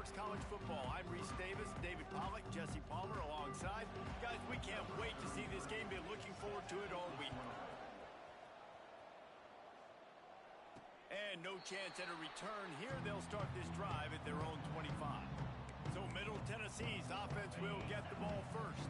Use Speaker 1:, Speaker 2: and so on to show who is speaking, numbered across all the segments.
Speaker 1: Talks College Football. I'm Reese Davis, David Pollack, Jesse Palmer alongside. Guys, we can't wait to see this game. Been looking forward to it all week. And no chance at a return here. They'll start this drive at their own 25. So Middle Tennessee's offense will get the ball first.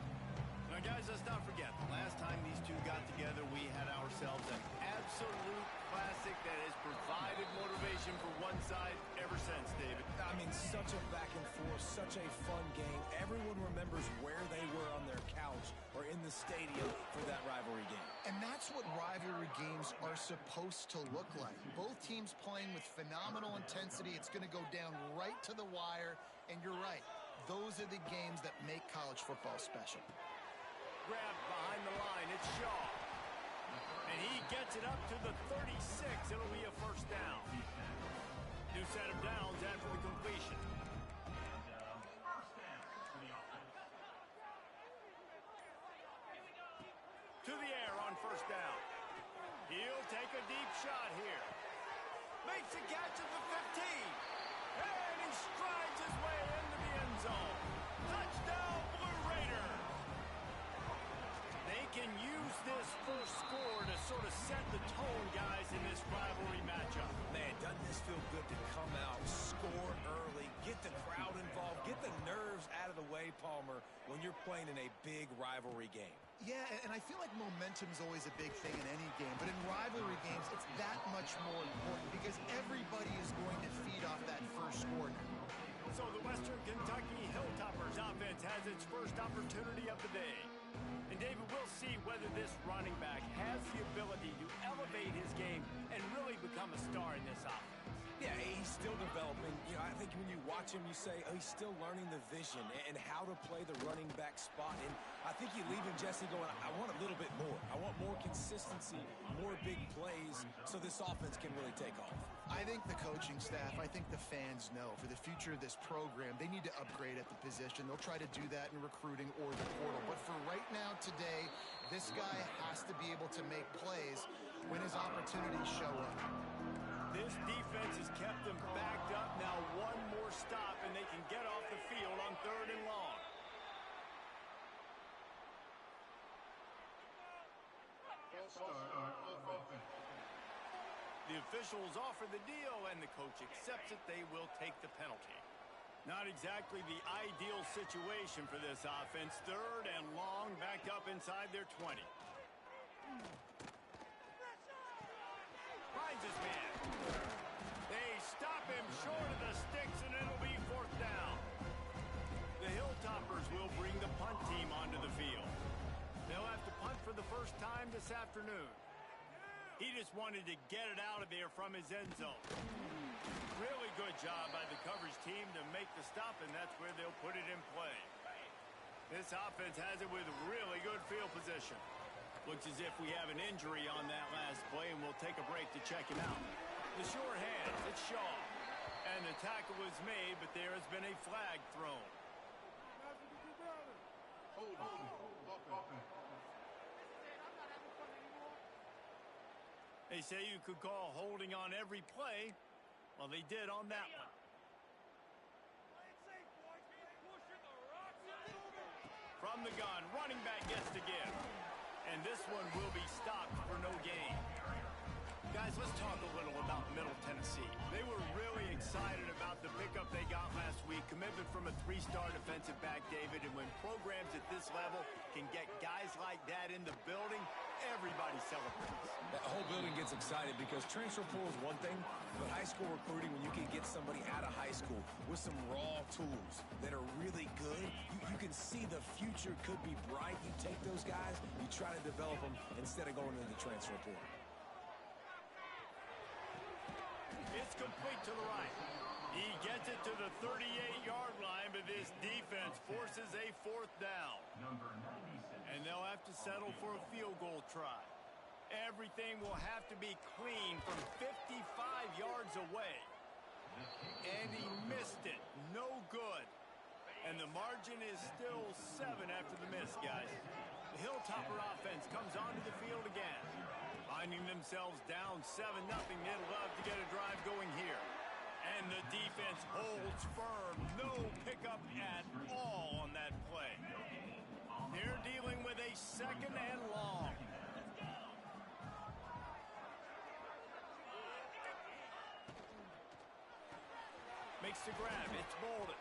Speaker 1: Now, guys, let's not forget, the last time these two got together, we had ourselves an absolute classic that has provided motivation for one side ever since, David.
Speaker 2: I mean, such a back and forth, such a fun game. Everyone remembers where they were on their couch or in the stadium for that rivalry game.
Speaker 3: And that's what rivalry games are supposed to look like. Both teams playing with phenomenal intensity. It's going to go down right to the wire. And you're right, those are the games that make college football special.
Speaker 1: Grabbed behind the line, it's Shaw. And he gets it up to the 36. It'll be a first down. New set of downs after the completion. To the air on first down. He'll take a deep shot here. Makes a catch at the 15. And he strides his way into the end zone. Touchdown, Blue Raiders. They can use this first score to sort of set the tone, guys, in this rivalry matchup.
Speaker 2: Man, doesn't this feel good to come out, score early, get the crowd involved, get the nerves out of the way, Palmer, when you're playing in a big rivalry game?
Speaker 3: Yeah, and I feel like momentum is always a big thing in any game, but in rivalry games, it's that much more important because everybody is going to feed off that first score now.
Speaker 1: So the Western Kentucky Hilltoppers offense has its first opportunity of the day. And David, we'll see whether this running back has the ability to elevate his game and really become a star in this offense.
Speaker 2: Yeah, he's still developing. You know, I think when you watch him, you say, oh, he's still learning the vision and how to play the running back spot. And I think you leave him, Jesse, going, I want a little bit more. I want more consistency, more big plays so this offense can really take off.
Speaker 3: I think the coaching staff, I think the fans know for the future of this program, they need to upgrade at the position. They'll try to do that in recruiting or the portal. But for right now, today, this guy has to be able to make plays when his opportunities show up.
Speaker 1: This defense has kept them backed up. Now one more stop, and they can get off the field on 3rd and long. The officials offer the deal, and the coach accepts it. They will take the penalty. Not exactly the ideal situation for this offense. 3rd and long, backed up inside their 20. Finds his man. They stop him short of the sticks, and it'll be 4th down. The Hilltoppers will bring the punt team onto the field. They'll have to punt for the first time this afternoon. He just wanted to get it out of there from his end zone. Really good job by the coverage team to make the stop, and that's where they'll put it in play. This offense has it with really good field position. Looks as if we have an injury on that last play, and we'll take a break to check him out. The sure hands, it's Shaw. And the tackle was made, but there has been a flag thrown. They say you could call holding on every play. Well, they did on that one. From the gun, running back gets to give. And this one will be stopped for no gain. Guys, let's talk a little about Middle Tennessee. They were really excited about the pickup they got last week. Commitment from a 3-star defensive back, David. And when programs at this level can get guys like that in the building, everybody celebrates.
Speaker 2: The whole building gets excited because transfer portal is one thing, but high school recruiting, when you can get somebody out of high school with some raw tools that are really good, you can see the future could be bright. You take those guys, you try to develop them instead of going into the transfer portal.
Speaker 1: It's complete to the right. He gets it to the 38-yard line, but this defense forces a 4th down. And they'll have to settle for a field goal try. Everything will have to be clean from 55 yards away. And he missed it. No good. And the margin is still 7 after the miss, guys. The Hilltopper offense comes onto the field again. Finding themselves down 7-0, they'd love to get a drive going here. And the defense holds firm. No pickup at all on that play. They're dealing with a second and long. Makes the grab. It's Bolden.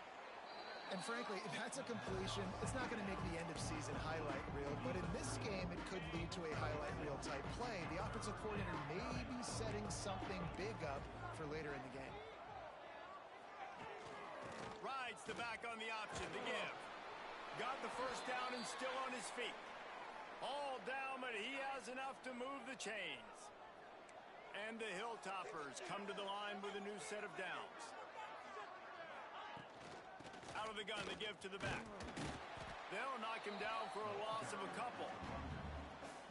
Speaker 3: And frankly, if that's a completion, it's not going to make the end of season highlight reel. But in this game, it could lead to a highlight reel type play. The offensive coordinator may be setting something big up for later in the game.
Speaker 1: Rides the back on the option to give. Got the first down and still on his feet. All down, but he has enough to move the chains. And the Hilltoppers come to the line with a new set of downs. Out of the gun, they give to the back. They'll knock him down for a loss of a couple.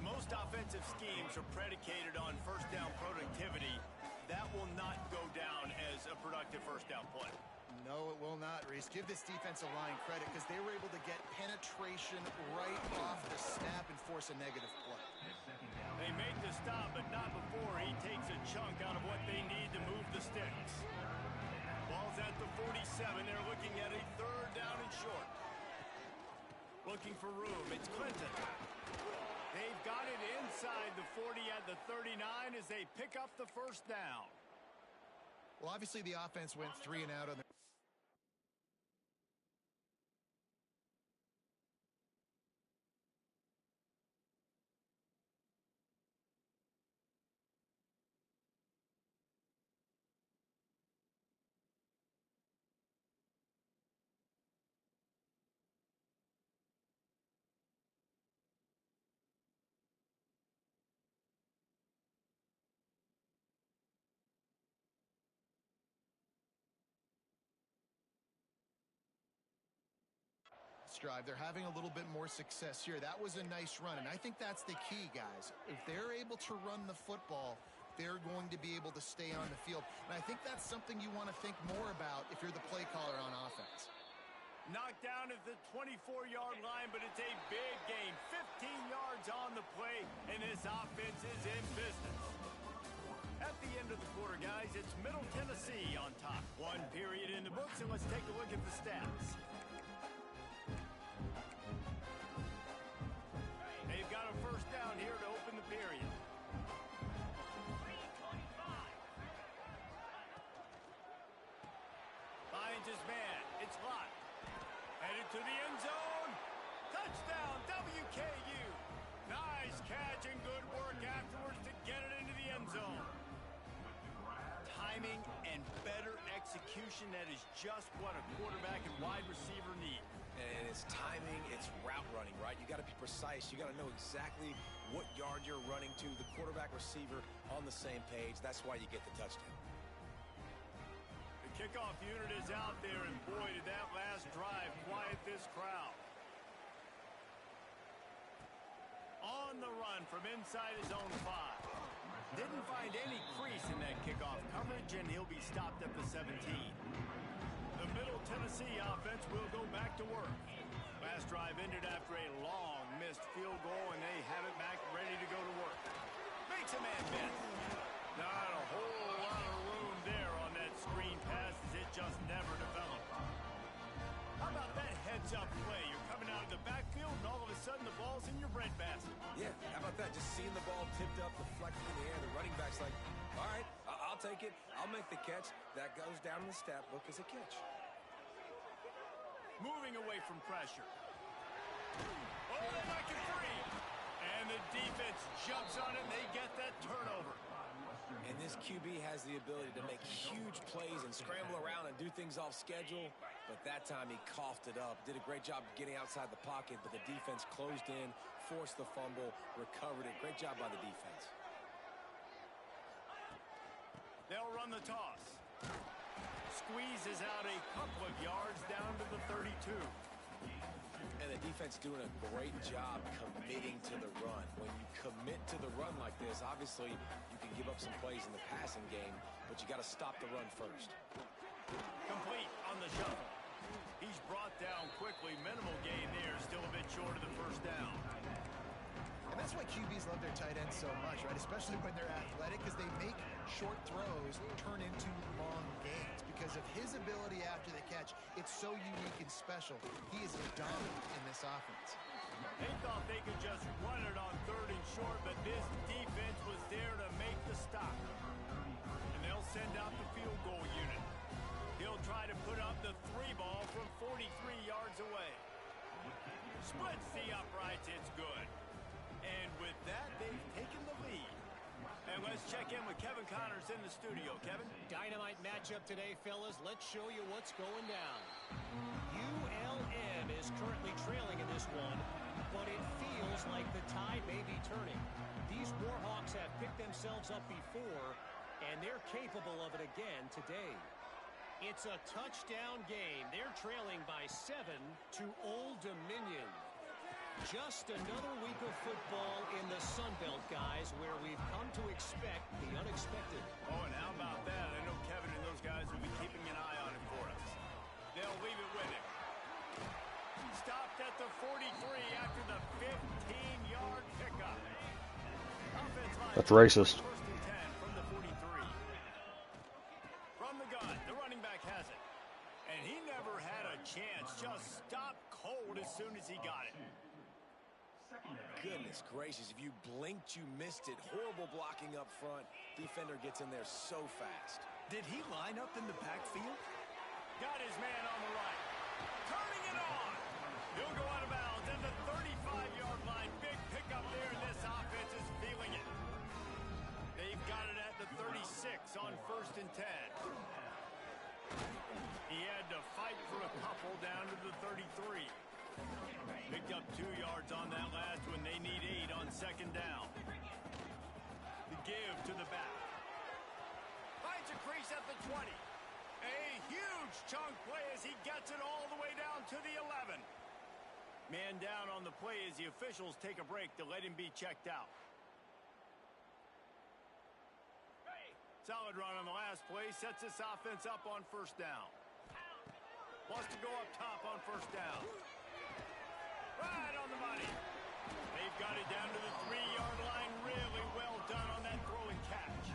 Speaker 1: Most offensive schemes are predicated on first down productivity. That will not go down as a productive first down play.
Speaker 3: No, it will not, Reese. Give this defensive line credit because they were able to get penetration right off the snap and force a negative play.
Speaker 1: They make the stop, but not before he takes a chunk out of what they need to move the sticks. Ball's at the 47. They're looking at a third down and short. Looking for room. It's Clinton. They've got it inside the 40 at the 39 as they pick up the first down.
Speaker 3: Well, obviously the offense went 3 and out on the drive. They're having a little bit more success here. That was a nice run, and I think that's the key, guys. If they're able to run the football, they're going to be able to stay on the field. And I think that's something you want to think more about if you're the play caller on offense.
Speaker 1: Knocked down at the 24-yard line, but it's a big gain. 15 yards on the play, and this offense is in business. At the end of the quarter, guys, it's Middle Tennessee on top. 1 period in the books, and let's take a look at the stats. They've got a first down here to open the period. Finds his man. It's Lott. Headed to the end zone. Touchdown, WKU. Nice catch and good work afterwards to get it into the end zone. Timing and better execution, that is just what a quarterback and wide receiver need.
Speaker 2: And it's timing, it's route running, right? You got to be precise. You got to know exactly what yard you're running to. The quarterback, receiver on the same page. That's why you get the touchdown.
Speaker 1: The kickoff unit is out there, and boy, did that last drive quiet this crowd. On the run from inside his own 5. Didn't find any crease in that kickoff coverage, and he'll be stopped at the 17. The Middle Tennessee offense will go back to work. Last drive ended after a long missed field goal, and they have it back ready to go to work. Makes a man miss. Not a whole lot of room there on that screen pass as it just never developed. How about that heads-up play? You're coming out of the backfield, and all of a sudden the ball's in your breadbasket.
Speaker 2: Yeah, how about that? Just seeing the ball tipped up, deflected in the air. The running back's like, all right, I'll take it. I'll make the catch. That goes down in the stat book as a catch.
Speaker 1: Moving away from pressure. Oh, they knock it free. And the defense jumps on it, and they get that turnover.
Speaker 2: And this QB has the ability to make huge plays and scramble around and do things off schedule. But that time he coughed it up. Did a great job getting outside the pocket, but the defense closed in, forced the fumble, recovered it. Great job by the defense.
Speaker 1: They'll run the toss. Squeezes out a couple of yards down to the 32.
Speaker 2: And the defense doing a great job committing to the run. When you commit to the run like this, obviously you can give up some plays in the passing game, but you got to stop the run first.
Speaker 1: Complete on the shuffle. He's brought down quickly. Minimal gain there. Still a bit short of the first down.
Speaker 3: And that's why QBs love their tight ends so much, right? Especially when they're athletic, because they make short throws turn into long gains. Because of his ability after the catch, it's so unique and special. He is dominant in this offense.
Speaker 1: They thought they could just run it on 3rd and short, but this defense was there to make the stop. And they'll send out the field goal unit. He'll try to put up the 3 ball from 43 yards away. Splits the uprights, it's good. And with that, they've taken the lead. And let's check in with Kevin Connors in the studio. Kevin?
Speaker 4: Dynamite matchup today, fellas. Let's show you what's going down. ULM is currently trailing in this one, but it feels like the tide may be turning. These Warhawks have picked themselves up before, and they're capable of it again today. It's a touchdown game. They're trailing by 7 to Old Dominion. Just another week of football in the Sun Belt, guys, where we've come to expect the unexpected.
Speaker 1: Oh, and how about that? I know Kevin and those guys will be keeping an eye on it for us. They'll leave it with him. Stopped at the 43 after the 15-yard pickup.
Speaker 5: That's racist.
Speaker 1: First and 10 from the 43. From the gun, the running back has it. And he never had a chance. Just stopped cold as soon as he got it.
Speaker 2: Goodness gracious, if you blinked, you missed it. Horrible blocking up front. Defender gets in there so fast.
Speaker 1: Did he line up in the backfield? Got his man on the right. Turning it on. He'll go out of bounds at the 35-yard line. Big pickup there, and this offense is feeling it. They've got it at the 36 on 1st and 10. He had to fight for a couple down to the 33. Picked up 2 yards on that last one. They need 8 on 2nd down. The give to the back. Finds a crease at the 20. A huge chunk play as he gets it all the way down to the 11. Man down on the play as the officials take a break to let him be checked out. Solid run on the last play. Sets this offense up on 1st down. Wants to go up top on 1st down. Right on the money. They've got it down to the 3-yard line. Really well done on that throw and catch.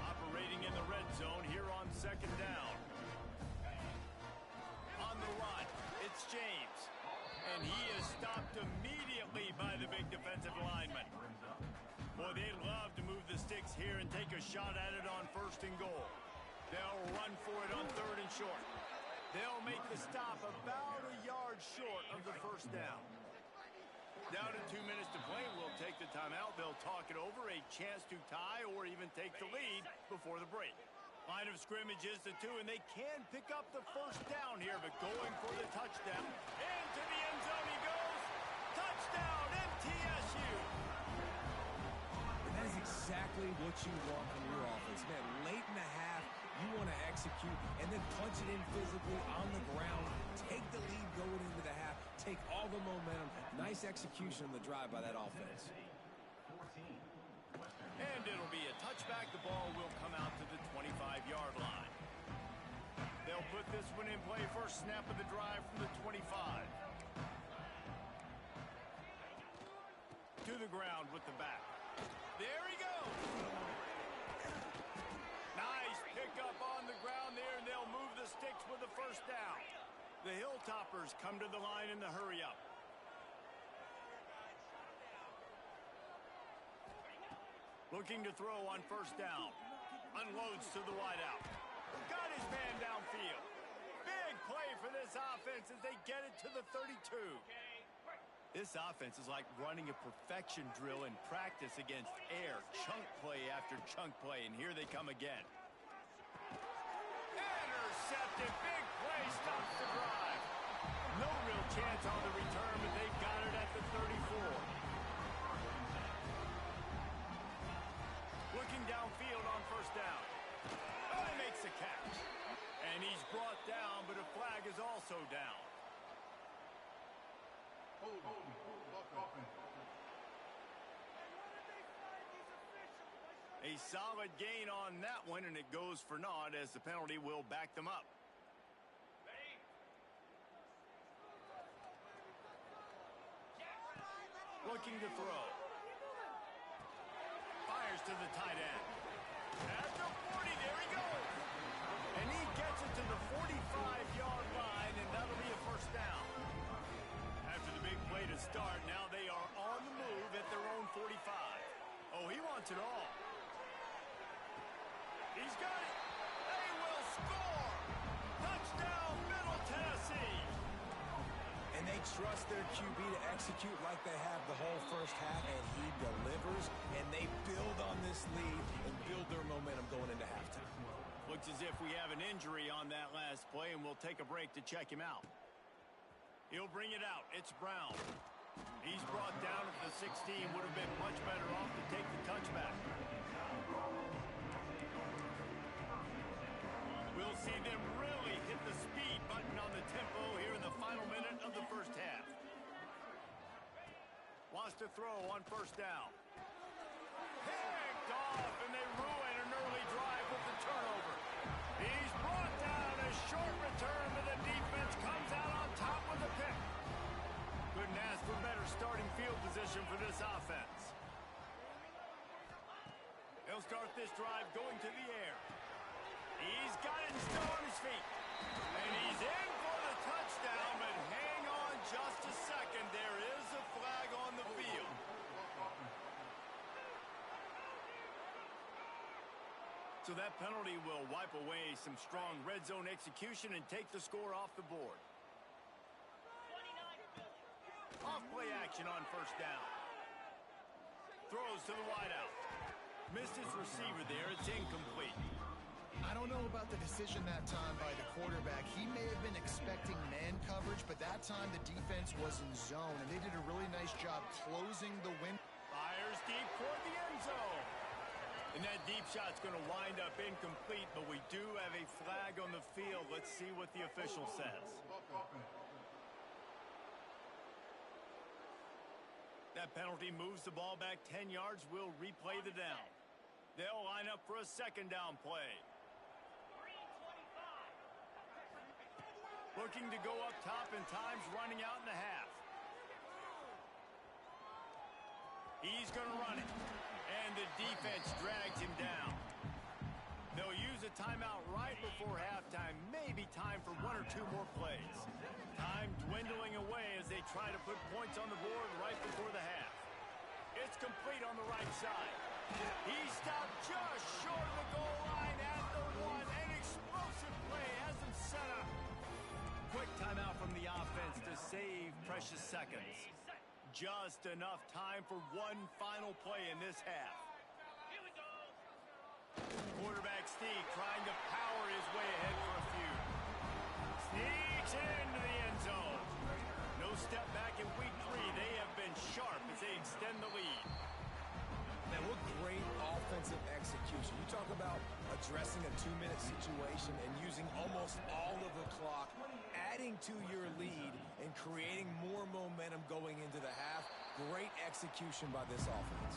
Speaker 1: Operating in the red zone here on 2nd down. On the run, it's James. And he is stopped immediately by the big defensive lineman. Boy, they love to move the sticks here and take a shot at it on 1st and goal. They'll run for it on 3rd and short. They'll make the stop about a yard short of the 1st down. Down to 2 minutes to play. We'll take the timeout. They'll talk it over. A chance to tie or even take the lead before the break. Line of scrimmage is the 2, and they can pick up the 1st down here, but going for the touchdown. Into the end zone he goes. Touchdown, MTSU.
Speaker 2: And that is exactly what you want from your offense, man. Late in the half, you want to execute and then punch it in physically on the ground. Take the lead going into the half. Take all the momentum. Nice execution on the drive by that offense.
Speaker 1: And it'll be a touchback. The ball will come out to the 25-yard line. They'll put this one in play. First snap of the drive from the 25. To the ground with the back. There he goes. Nice pickup on the ground there, and they'll move the sticks with the 1st down. The Hilltoppers come to the line in the hurry-up. Looking to throw on 1st down. Unloads to the wideout. Got his man downfield. Big play for this offense as they get it to the 32. This offense is like running a perfection drill in practice against air. Chunk play after chunk play, and here they come again. Intercepted. Big play stops the drive. No real chance on the return, but they've got it at the 34. Looking downfield on 1st down. Oh, he makes the catch. And he's brought down, but a flag is also down. A solid gain on that one, and it goes for naught as the penalty will back them up. Looking to throw. Fires to the tight end. At the 40, there he goes. And he gets it to the 45-yard line, and that'll be a first down. After the big play to start, now they are on the move at their own 45. Oh, he wants it all. He's got it. They will score. Touchdown, Middle Tennessee.
Speaker 2: And they trust their QB to execute like they have the whole first half, and he delivers, and they build on this lead and build their momentum going into halftime.
Speaker 1: Looks as if we have an injury on that last play, and we'll take a break to check him out. He'll bring it out. It's Brown. He's brought down at the 16. Would have been much better off to take the touchback. We'll see them really hit the speed button on the tempo here in the final minute of the first half. Wants to throw on first down. Picked off, and they ruin an early drive with the turnover. He's brought down. A short return, but the defense comes out on top with a pick. Couldn't ask for better starting field position for this offense. He'll start this drive going to the air. He's got it still on his feet. And he's in for the touchdown, but hang on just a second. There is a flag on the field. So that penalty will wipe away some strong red zone execution and take the score off the board. Off play action on first down. Throws to the wideout. Missed his receiver there. It's incomplete.
Speaker 3: I don't know about the decision that time by the quarterback. He may have been expecting man coverage, but that time the defense was in zone, and they did a really nice job closing the win.
Speaker 1: Fires deep toward the end zone. And that deep shot's going to wind up incomplete, but we do have a flag on the field. Let's see what the official says. That penalty moves the ball back 10 yards. We'll replay the down. They'll line up for a second down play. Looking to go up top, and time's running out in the half. He's going to run it. And the defense drags him down. They'll use a timeout right before halftime. Maybe time for one or two more plays. Time dwindling away as they try to put points on the board right before the half. It's complete on the right side. He stopped just short of the goal line at the one. An explosive play has him set up. Quick timeout from the offense to save precious seconds. Just enough time for one final play in this half. Quarterback Sneak trying to power his way ahead for a few. Sneaks into the end zone. No step back in week 3. They have been sharp as they extend the lead.
Speaker 2: Man, what great offensive execution. You talk about addressing a 2-minute situation and using almost all of the clock, adding to your lead and creating more momentum going into the half. Great execution by this offense.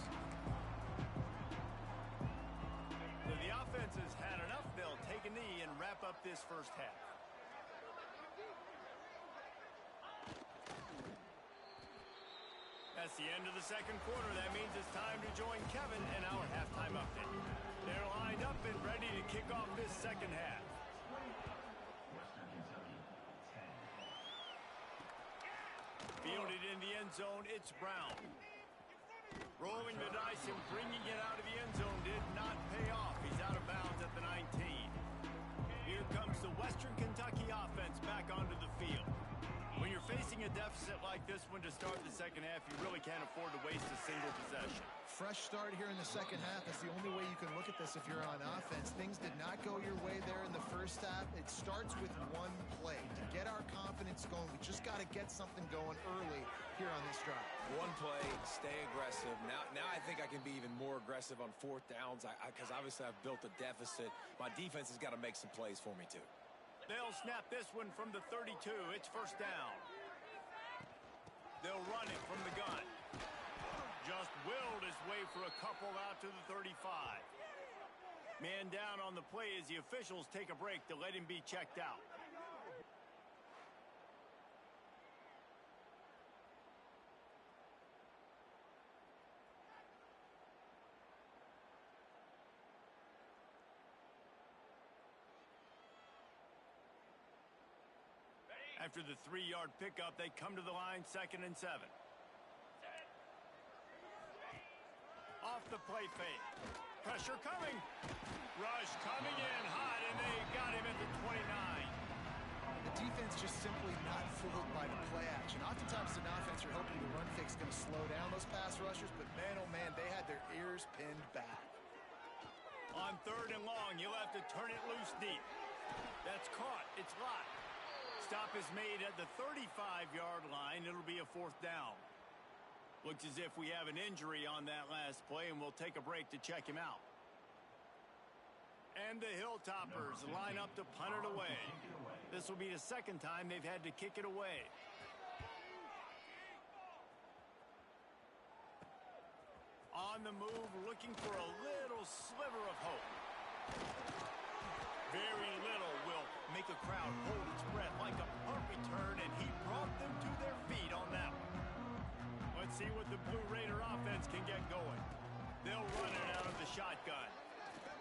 Speaker 1: So the offense has had enough. They'll take a knee and wrap up this first half. That's the end of the second quarter. That means it's time to join Kevin in our halftime update. They're lined up and ready to kick off this second half. Fielded in the end zone, it's Brown. Rolling the dice and bringing it out of the end zone did not pay off. He's out of bounds at the 19. Here comes the Western Kentucky offense back onto the field. When you're facing a deficit like this one to start the second half, you really can't afford to waste a single possession.
Speaker 3: Fresh start here in the second half. That's the only way you can look at this if you're on offense. Things did not go your way there in the first half. It starts with one play. To get our confidence going, we just got to get something going early here on this drive.
Speaker 2: One play, stay aggressive. Now I think I can be even more aggressive on fourth downs because obviously I've built a deficit. My defense has got to make some plays for me too.
Speaker 1: They'll snap this one from the 32. It's first down. They'll run it from the gun. Just willed his way for a couple out to the 35. Man down on the play as the officials take a break to let him be checked out. After the 3-yard pickup, they come to the line, 2nd and 7. Off the play fake. Pressure coming. Rush coming in hot, and they got him at the 29.
Speaker 3: The defense just simply not fooled by the play action. Oftentimes, an offense, you're hoping the run fake is going to slow down those pass rushers, but man, oh man, they had their ears pinned back.
Speaker 1: On 3rd and long, he'll have to turn it loose deep. That's caught. It's locked. Stop is made at the 35-yard line. It'll be a 4th down. Looks as if we have an injury on that last play, and we'll take a break to check him out. And the Hilltoppers line up to punt it away. This will be the 2nd time they've had to kick it away. On the move, looking for a little sliver of hope. Very little will make a crowd hold its breath like a punt return, and he brought them to their feet on that one. Let's see what the Blue Raider offense can get going. They'll run it out of the shotgun.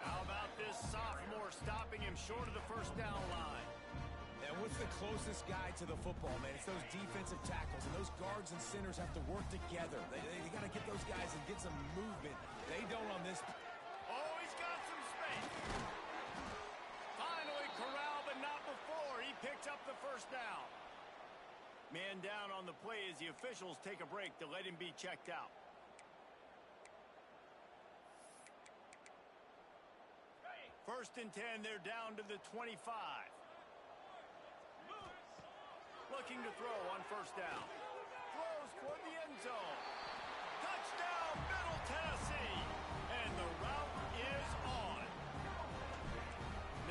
Speaker 1: How about this sophomore stopping him short of the 1st down line?
Speaker 2: And what's the closest guy to the football, man? It's those defensive tackles, and those guards and centers have to work together. They got to get those guys and get some movement. They don't on this.
Speaker 1: Oh, he's got some space. Finally corralled, but not before. He picks up the 1st down. Man down on the play as the officials take a break to let him be checked out. First and 10, they're down to the 25. Looking to throw on 1st down. Throws toward the end zone. Touchdown, Middle Tennessee. And the route is on.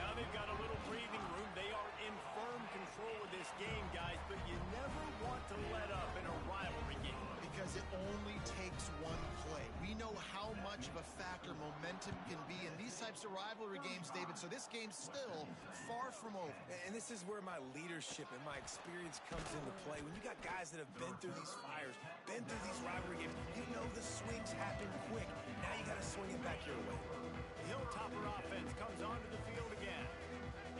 Speaker 1: Now they've got a little breathing room. They are in firm control of this game, guys, but you never want to let up in a rivalry game.
Speaker 3: Because it only takes one play. We know how much of a factor momentum can be in these types of rivalry games, David, so this game's still far from over.
Speaker 2: And this is where my leadership and my experience comes into play. When you got guys that have been through these fires, been through these rivalry games, you know the swings happen quick. Now you got to swing it back your way.
Speaker 1: The Hilltopper offense comes onto the field again.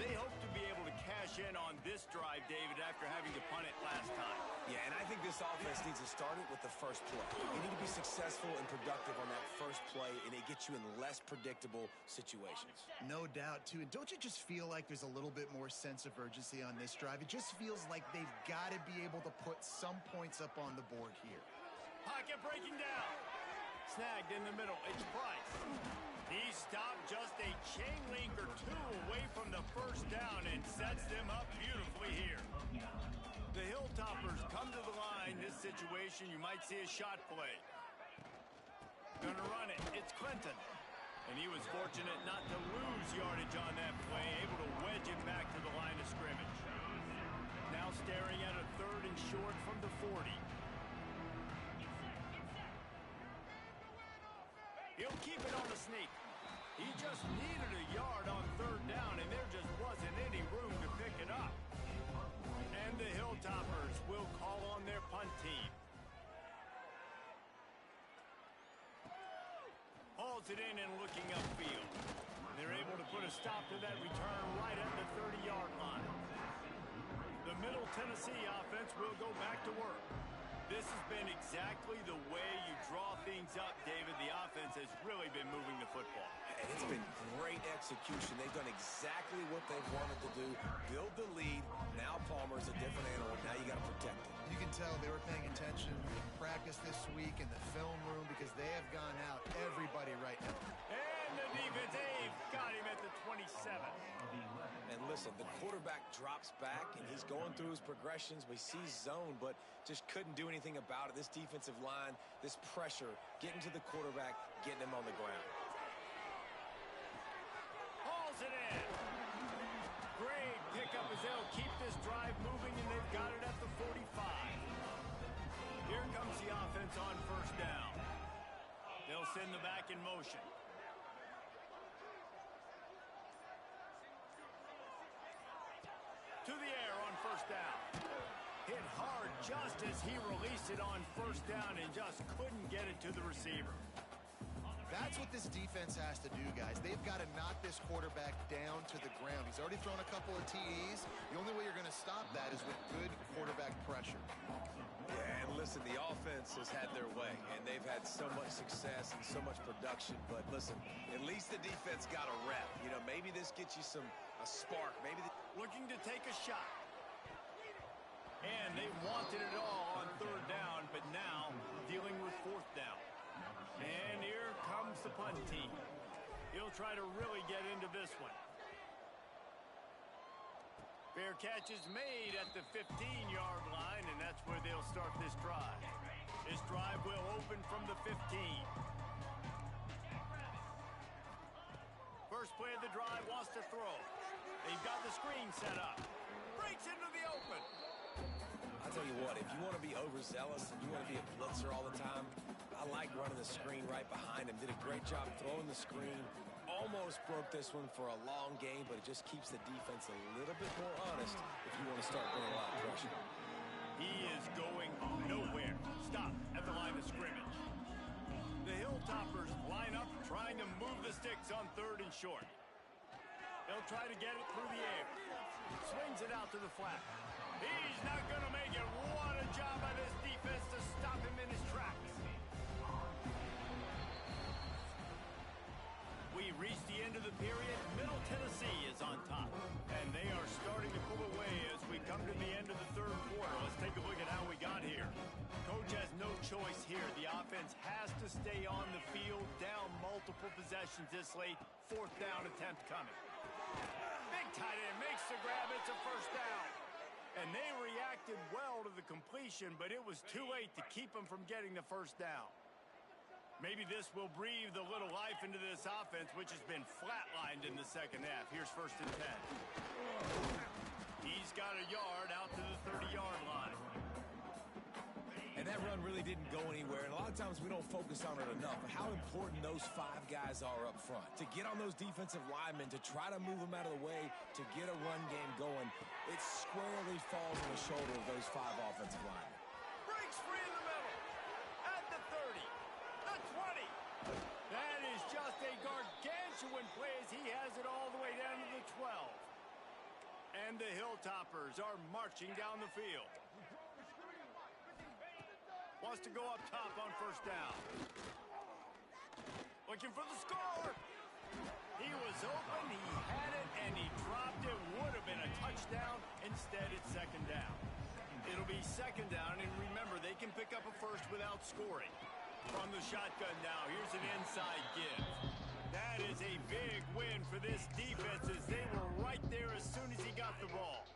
Speaker 1: They hope to be able to cash in on this drive, David, after having to punt it last time.
Speaker 2: Yeah, and I think this offense needs to start it with the first play. You need to be successful and productive on that first play, and it gets you in less predictable situations.
Speaker 3: No doubt, too. And don't you just feel like there's a little bit more sense of urgency on this drive? It just feels like they've got to be able to put some points up on the board here.
Speaker 1: Pocket breaking down. Snagged in the middle. It's Price. He stopped just a chain link or two away from the 1st down and sets them up beautifully here. The Hilltoppers come to the line. This situation, you might see a shot play. Gonna run it. It's Clinton. And he was fortunate not to lose yardage on that play, able to wedge it back to the line of scrimmage. Now staring at a 3rd and short from the 40. He'll keep it on the sneak. He just needed a yard on 3rd down, and there just wasn't any room to pick it up. And the Hilltoppers will call on their punt team. Hauls it in and looking upfield. They're able to put a stop to that return right at the 30-yard line. The Middle Tennessee offense will go back to work. This has been exactly the way you draw things up, David. The offense has really been moving the football.
Speaker 2: And it's been great execution. They've done exactly what they've wanted to do. Build the lead. Now Palmer's a different animal. Now you got to protect it.
Speaker 3: You can tell they were paying attention in practice this week in the film room because they have gone out everybody right now.
Speaker 1: And the defense, they've got him at the 27.
Speaker 2: And listen, the quarterback drops back, and he's going through his progressions. We see zone, but just couldn't do anything about it. This defensive line, this pressure, getting to the quarterback, getting him on the ground.
Speaker 1: Hauls it in. Great pickup as they'll keep this drive moving, and they've got it at the 45. Here comes the offense on 1st down. They'll send the back in motion. To the air on 1st down. Hit hard just as he released it on 1st down and just couldn't get it to the receiver.
Speaker 3: That's what this defense has to do, guys. They've got to knock this quarterback down to the ground. He's already thrown a couple of TDs. The only way you're going to stop that is with good quarterback pressure.
Speaker 2: Yeah, and listen, the offense has had their way, and they've had so much success and so much production. But listen, at least the defense got a rep. You know, maybe this gets you a spark. Maybe
Speaker 1: looking to take a shot. And they wanted it all on third down, but now dealing with fourth down. And here comes the punt team. He'll try to really get into this one. Fair catch is made at the 15-yard line, and that's where they'll start this drive. This drive will open from the 15. First play of the drive, wants to throw. They've got the screen set up. Breaks into the open.
Speaker 2: I'll tell you what, if you want to be overzealous and you want to be a blitzer all the time, I like running the screen right behind him. Did a great job throwing the screen. Almost broke this one for a long game, but it just keeps the defense a little bit more honest if you want to start bringing a lot of pressure.
Speaker 1: He is going nowhere. Stop at the line of scrimmage. The Hilltoppers line up, trying to move the sticks on third and short. They'll try to get it through the air. Swings it out to the flat. He's not going to make it. What a job by this defense to stop him in his tracks. We reached the end of the period. Middle Tennessee is on top. And they are starting to pull away as we come to the end of the third quarter. Let's take a look at how we got here. Coach has no choice here. The offense has to stay on the field, down multiple possessions this late. Fourth down attempt coming. Big tight end makes the grab. It's a first down. And they reacted well to the completion, but it was too late to keep them from getting the first down. Maybe this will breathe a little life into this offense, which has been flatlined in the second half. Here's first and 10. He's got a yard out to the 30-yard line.
Speaker 2: And that run really didn't go anywhere, and a lot of times we don't focus on it enough, but how important those five guys are up front. To get on those defensive linemen, to try to move them out of the way, to get a run game going, it squarely falls on the shoulder of those five offensive linemen.
Speaker 1: Breaks free in the middle. At the 30. The 20. That is just a gargantuan play as he has it all the way down to the 12. And the Hilltoppers are marching down the field. Wants to go up top on first down. Looking for the score. He was open, he had it, and he dropped it. Would have been a touchdown. Instead, it's second down. It'll be second down, and remember, they can pick up a first without scoring. From the shotgun now, here's an inside give. That is a big win for this defense as they were right there as soon as he got the ball.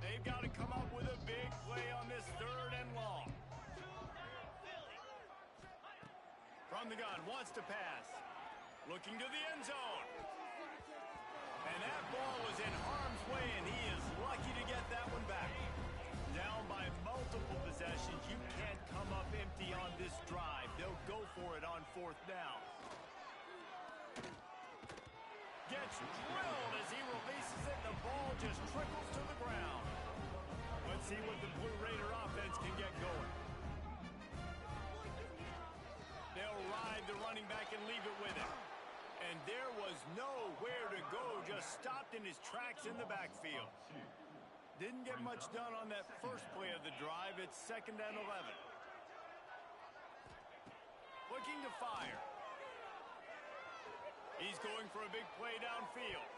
Speaker 1: They've got to come up with a big play on this third and long. From the gun, wants to pass. Looking to the end zone. And that ball was in harm's way, and he is lucky to get that one back. Down by multiple possessions. You can't come up empty on this drive. They'll go for it on fourth down. Gets drilled as he releases it. The ball just trickles to the ground. Let's see what the Blue Raider offense can get going. They'll ride the running back and leave it with him. And there was nowhere to go, just stopped in his tracks in the backfield. Didn't get much done on that first play of the drive. It's second and 11. Looking to fire. He's going for a big play downfield.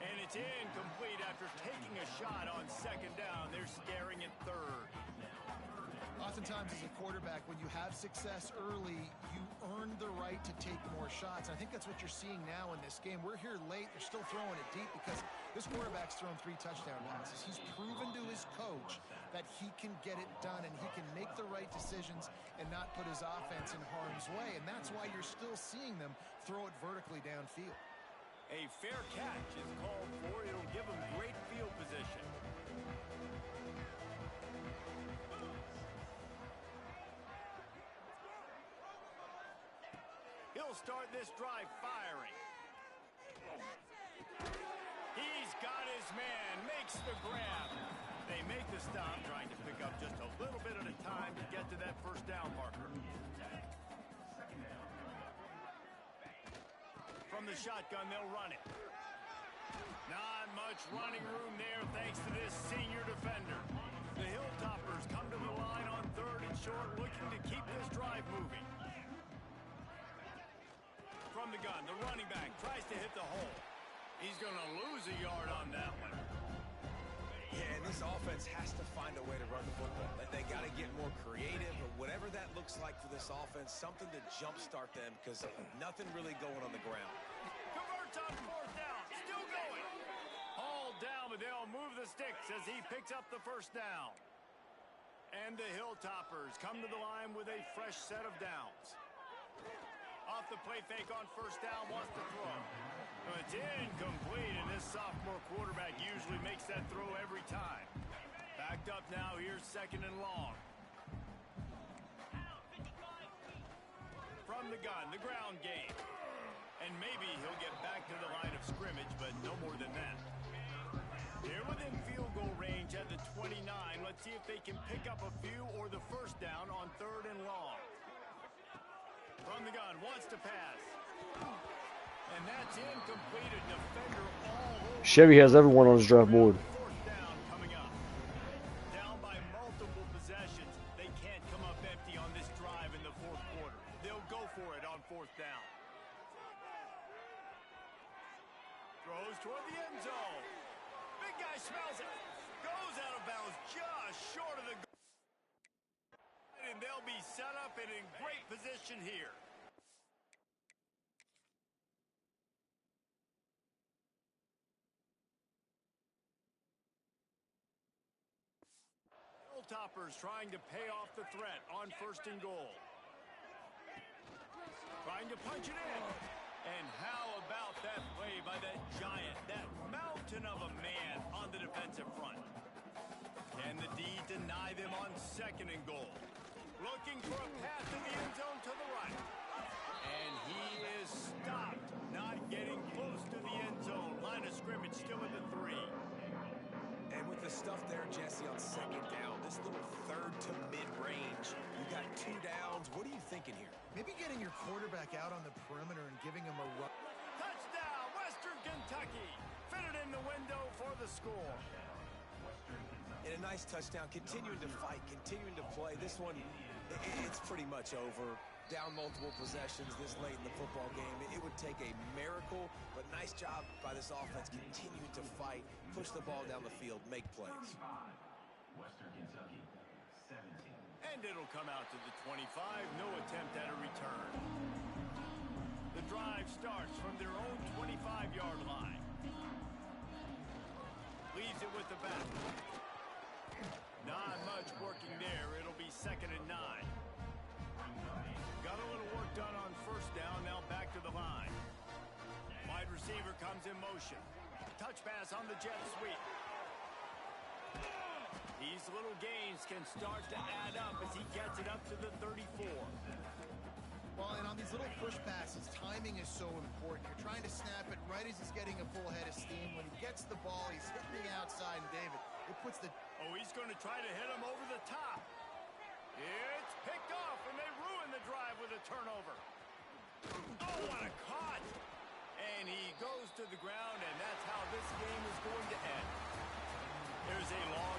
Speaker 1: And it's incomplete after taking a shot on second down. They're staring at third.
Speaker 3: Oftentimes as a quarterback, when you have success early, you earn the right to take more shots. I think that's what you're seeing now in this game. We're here late. They're still throwing it deep because this quarterback's thrown 3 touchdown passes. He's proven to his coach that he can get it done and he can make the right decisions and not put his offense in harm's way. And that's why you're still seeing them throw it vertically downfield.
Speaker 1: A fair catch is called for. It'll give him great field position. He'll start this drive firing. He's got his man, makes the grab. They make the stop, trying to pick up just a little bit at a time to get to that first down marker. From the shotgun, they'll run it. Not much running room there thanks to this senior defender. The Hilltoppers come to the line on 3rd and short, looking to keep this drive moving. From the gun, the running back tries to hit the hole. He's going to lose a yard on that one.
Speaker 2: Yeah, and this offense has to find a way to run the football. They got to get more creative, or whatever that looks like for this offense, something to jumpstart them, because nothing really going on the ground.
Speaker 1: Converts on 4th down, still going. Hauled down, but they'll move the sticks as he picks up the 1st down. And the Hilltoppers come to the line with a fresh set of downs. Off the play fake on 1st down, wants to throw. It's incomplete, and this sophomore quarterback usually makes that throw every time. Backed up now, here's 2nd and long. From the gun, the ground game. And maybe he'll get back to the line of scrimmage, but no more than that. They're within field goal range at the 29. Let's see if they can pick up a few or the 1st down on 3rd and long. From the gun, wants to pass. And that's incomplete. A defender all over.
Speaker 5: Chevy has everyone on his draft board.
Speaker 1: 4th down coming up. Down by multiple possessions. They can't come up empty on this drive in the 4th quarter. They'll go for it on 4th down. Throws toward the end zone. Big guy smells it. Goes out of bounds just short of the goal. And they'll be set up and in great position here. Hilltoppers trying to pay off the threat on 1st and goal. Trying to punch it in. And how about that play by that giant, that mountain of a man on the defensive front? Can the D deny them on 2nd and goal? Looking for a path to the end zone to the right. And he is stopped, not getting close to the end zone. Line of scrimmage still at the 3.
Speaker 2: And with the stuff there, Jesse, on 2nd down, this little 3rd to mid-range, you got 2 downs. What are you thinking here?
Speaker 3: Maybe getting your quarterback out on the perimeter and giving him a run.
Speaker 1: Touchdown, Western Kentucky. Fitted in the window for the score.
Speaker 2: And a nice touchdown, continuing to fight, continuing to play. This one, it's pretty much over. Down multiple possessions this late in the football game. It would take a miracle, but nice job by this offense continuing to fight, push the ball down the field, make plays.
Speaker 6: Western Kentucky, 17.
Speaker 1: And it'll come out to the 25. No attempt at a return. The drive starts from their own 25-yard line. Leaves it with the back. Not much working there. It'll be 2nd and 9. Got a little work done on 1st down. Now back to the line. Wide receiver comes in motion. Touch pass on the jet sweep. These little gains can start to add up as he gets it up to the 34.
Speaker 3: Well, and on these little push passes, timing is so important. You're trying to snap it right as he's getting a full head of steam. When he gets the ball, he's hitting the outside, and David, it puts the...
Speaker 1: Oh, he's going to try to hit him over the top. It's picked off, and they ruin the drive with a turnover. Oh, what a caught! And he goes to the ground, and that's how this game is going to end. There's a long